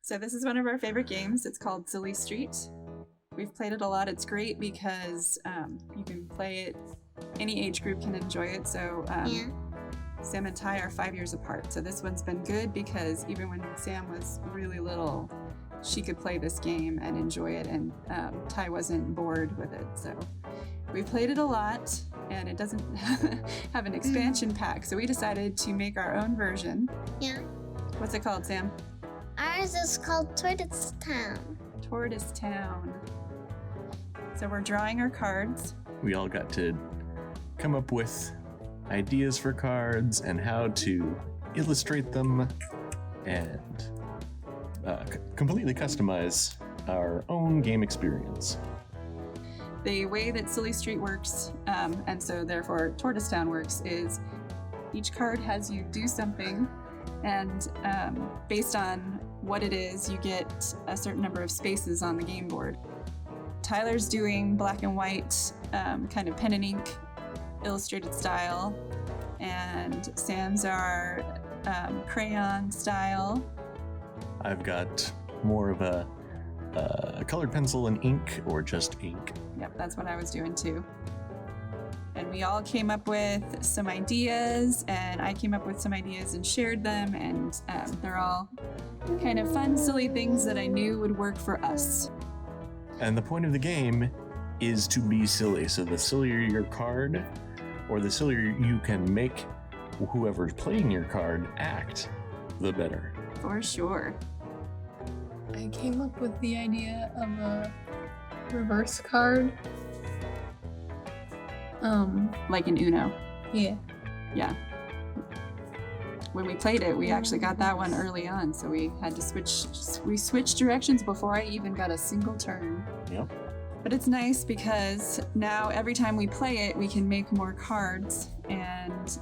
So this is one of our favorite games. It's called Silly Street. We've played it a lot. It's great because you can play it, any age group can enjoy it. So Sam and Ty are 5 years apart. So this one's been good because even when Sam was really little, she could play this game and enjoy it, and Ty wasn't bored with it. So we played it a lot, and it doesn't have an expansion pack. So we decided to make our own version. Yeah. What's it called, Sam? Ours is called Tortoise Town. Tortoise Town. So we're drawing our cards. We all got to come up with ideas for cards and how to illustrate them and completely customize our own game experience. The way that Silly Street works, and so therefore Tortoise Town works, is each card has you do something, and based on what it is, you get a certain number of spaces on the game board. Tyler's doing black and white, kind of pen and ink illustrated style, and Sam's are crayon style. I've got more of a colored pencil and ink, or just ink. Yep, that's what I was doing too. And we all came up with some ideas, and I came up with some ideas and shared them, and they're all kind of fun, silly things that I knew would work for us. And the point of the game is to be silly. So the sillier your card, or the sillier you can make whoever's playing your card act, the better. For sure. I came up with the idea of a reverse card. Like in Uno. Yeah. Yeah. When we played it, we actually got that one early on, so we had to switched directions before I even got a single turn. Yep. But it's nice because now every time we play it, we can make more cards and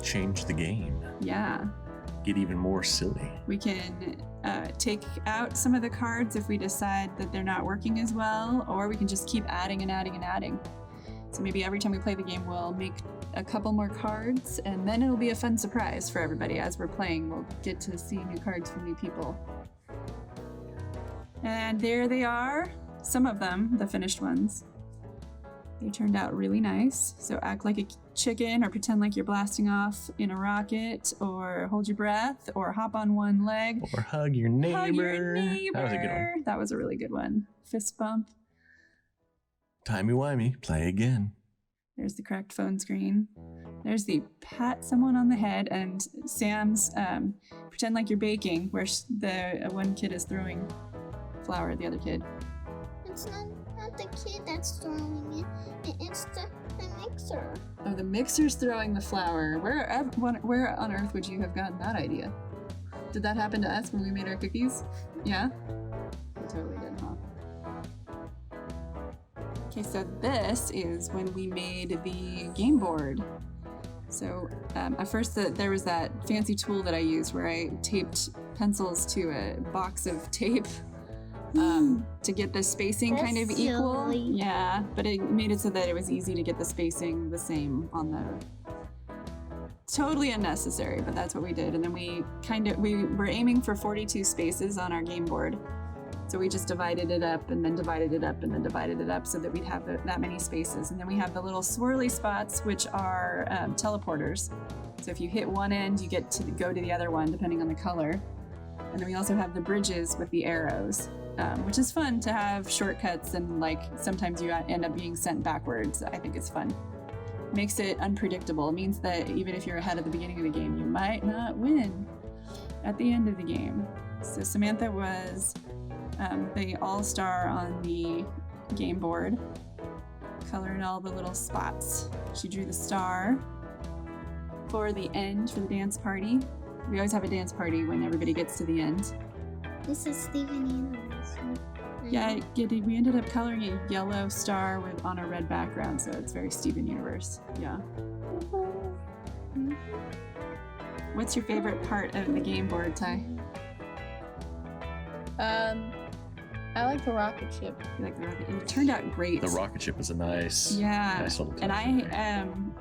change the game. Yeah. Get even more silly. We can take out some of the cards if we decide that they're not working as well, or we can just keep adding and adding and adding. So maybe every time we play the game, we'll make a couple more cards, and then it'll be a fun surprise for everybody. As we're playing, we'll get to see new cards from new people. And there they are, some of them, the finished ones. They turned out really nice. So act like a chicken, or pretend like you're blasting off in a rocket, or hold your breath, or hop on one leg. Or hug your neighbor. Hug your neighbor. That was a good one. That was a really good one. Fist bump. Timey-wimey, play again. There's the cracked phone screen. There's the pat someone on the head, and Sam's pretend like you're baking, where the one kid is throwing flour at the other kid. It's not the kid that's throwing it. It's the mixer. Oh, the mixer's throwing the flour. Where on earth would you have gotten that idea? Did that happen to us when we made our cookies? Yeah? We totally did, huh? Okay, so this is when we made the game board. So at first there was that fancy tool that I used where I taped pencils to a box of tape to get the spacing kind of equal. Silly. Yeah, but it made it so that it was easy to get the spacing the same on the... Totally unnecessary, but that's what we did. And then we were aiming for 42 spaces on our game board. So we just divided it up, and then divided it up, and then divided it up so that we'd have that many spaces. And then we have the little swirly spots, which are teleporters. So if you hit one end, you get to go to the other one, depending on the color. And then we also have the bridges with the arrows, which is fun to have shortcuts, and like sometimes you end up being sent backwards. I think it's fun. Makes it unpredictable. It means that even if you're ahead at the beginning of the game, you might not win at the end of the game. So Samantha was the all-star on the game board, coloring all the little spots. She drew the star for the end, for the dance party. We always have a dance party when everybody gets to the end. This is Steven Universe. Yeah, we ended up coloring a yellow star on a red background, so it's very Steven Universe. Yeah. What's your favorite part of the game board, Ty? I like the rocket ship. You like the rocket? It turned out great. The rocket ship was a nice little touch. And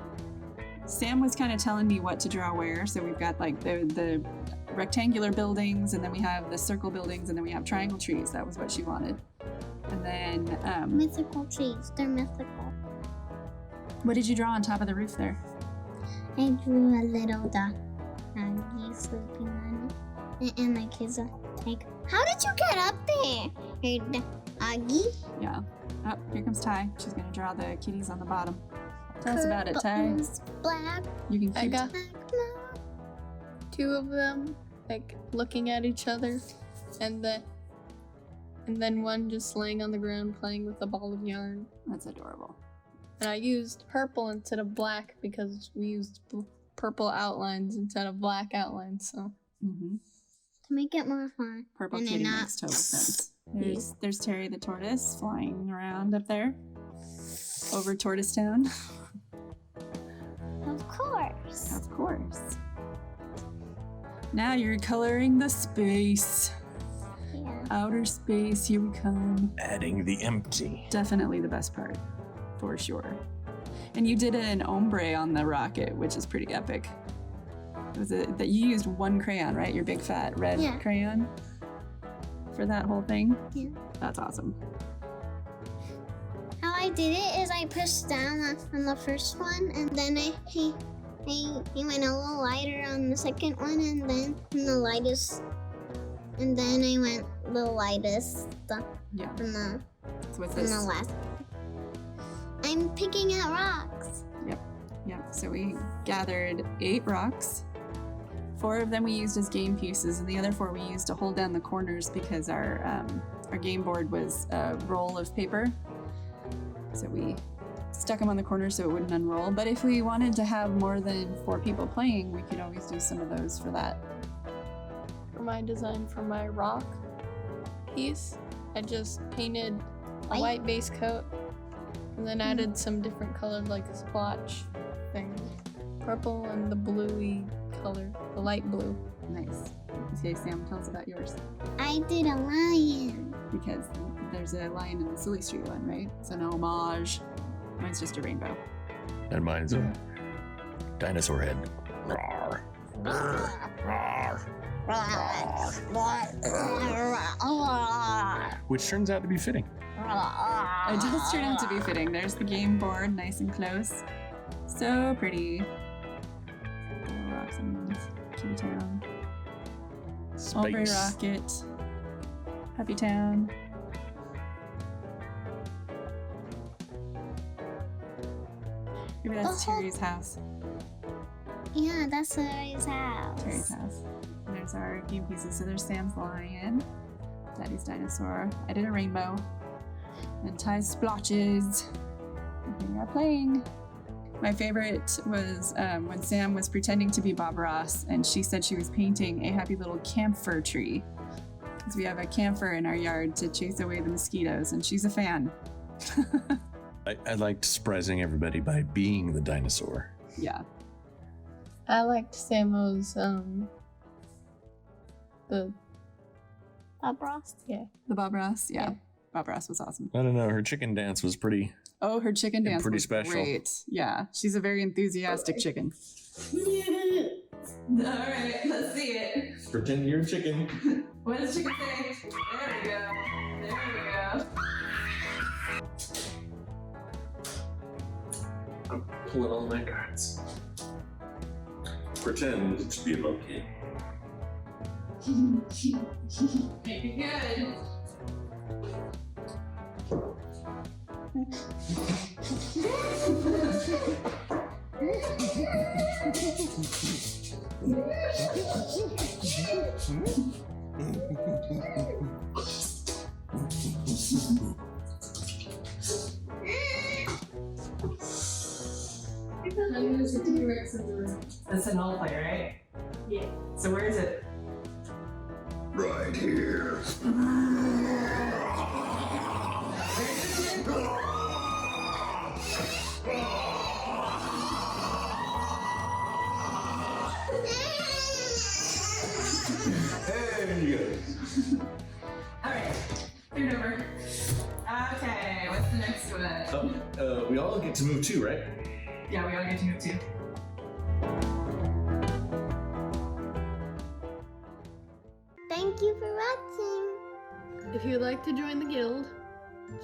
Sam was kind of telling me what to draw where, so we've got like the rectangular buildings, and then we have the circle buildings, and then we have triangle trees. That was what she wanted. And then, Mythical trees. They're mythical. what did you draw on top of the roof there? I drew a little doggy sleeping on it. And my kids are like, how did you get up there? Hey, doggy? Yeah. Oh, here comes Ty. She's gonna draw the kitties on the bottom. Tell us about it, Ty. Curtains, black, You can I keep got black, black. 2 of them, like, looking at each other, and then one just laying on the ground playing with a ball of yarn. That's adorable. And I used purple instead of black because we used purple outlines instead of black outlines, so. Mm-hmm. To make it more fun. Purple And kitty then makes total sense. There's Terry the tortoise flying around up there over Tortoise Town. Of course. Of course. Now you're coloring the space. Yeah. Outer space, here we come. Adding the empty. Definitely the best part, for sure. And you did an ombre on the rocket, which is pretty epic. It was that you used one crayon, right? Your big fat red Yeah. crayon for that whole thing. Yeah. That's awesome. How I did it is I pushed down on the first one, and then I went a little lighter on the second one, and then the lightest, and then I went the lightest Yeah. on the So what's on this? the last. I'm picking out rocks. Yep. So we gathered 8 rocks. 4 of them we used as game pieces, and the other 4 we used to hold down the corners because our game board was a roll of paper. So we stuck them on the corner so it wouldn't unroll. But if we wanted to have more than 4 people playing, we could always do some of those for that. For my design for my rock piece, I just painted a white base coat and then added some different colored like splotch things. Purple and the bluey color, the light blue. Nice. Okay, Sam, tell us about yours. I did a lion. Because there's a lion in the Silly Street one, right? It's an homage. Mine's just a rainbow. And mine's a dinosaur head. Rawr. Which turns out to be fitting. It does turn out to be fitting. There's the game board, nice and close. So pretty. Little rocks and moons. Kitty Town. Ombre Space. Rocket. Happy Town. Maybe that's Oh. Terry's house. Yeah, that's Terry's house. Terry's house. And there's our game pieces. So there's Sam's lion, Daddy's dinosaur. I did a rainbow. And Ty's splotches. And we are playing. My favorite was when Sam was pretending to be Bob Ross and she said she was painting a happy little camphor tree. Because we have a camphor in our yard to chase away the mosquitoes, and she's a fan. I liked surprising everybody by being the dinosaur. Yeah. I liked Samo's the Bob Ross. The Bob Ross? Yeah. Bob Ross was awesome. I don't know. Her chicken dance was pretty. Oh, her chicken dance pretty was special. great. Yeah, she's a very enthusiastic chicken. All right, let's see it. Pretend you're a chicken. What does chicken say? There we go. There we go. I'm pulling all my cards. Pretend to be a monkey. Make it good. That's an all player, right? Yeah. So where is it? Right here. There you go. All right. Turn over. Okay. What's the next one? We all get to move too, right? Yeah, we all get to move too. Thank you for watching. If you'd like to join the guild,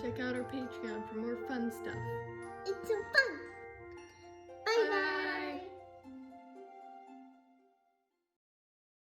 check out our Patreon for more fun stuff. It's so fun.